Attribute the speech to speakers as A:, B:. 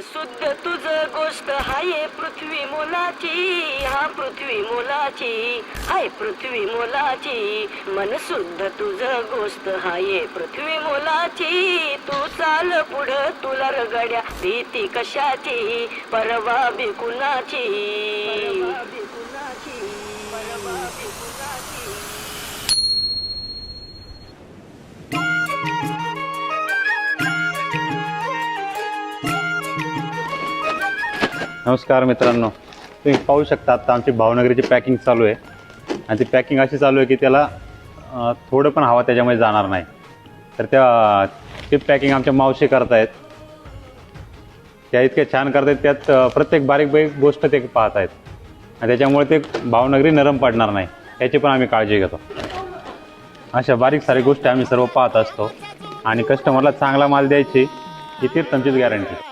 A: शुद्ध तुझ गोष्ट हाय पृथ्वी मोलाची, हा पृथ्वी मोलाची, हाय पृथ्वी मोलाची. मन शुद्ध तुझ गोष्ट हाय पृथ्वी मोलाची. तू चाल पुढं तुला रगड्या भीती कशाची, परवा बिकुनाची.
B: नमस्कार मित्रांनो, तुम्ही पाहू शकता आता आमची भावनगरीची पॅकिंग चालू आहे आणि ती पॅकिंग अशी चालू आहे की त्याला थोडं पण हवा त्याच्यामध्ये जाणार नाही. तर ते पॅकिंग आमच्या मावशी करतायत. त्या इतक्या छान करतायत, त्यात प्रत्येक बारीक बारीक गोष्ट ते पाहत आहेत आणि त्याच्यामुळे ते भावनगरी नरम पडणार नाही याची पण आम्ही काळजी घेतो. अशा बारीक सारी गोष्टी आम्ही सर्व पाहत असतो आणि कस्टमरला चांगला माल द्यायची ही तीच आमचीच गॅरंटी.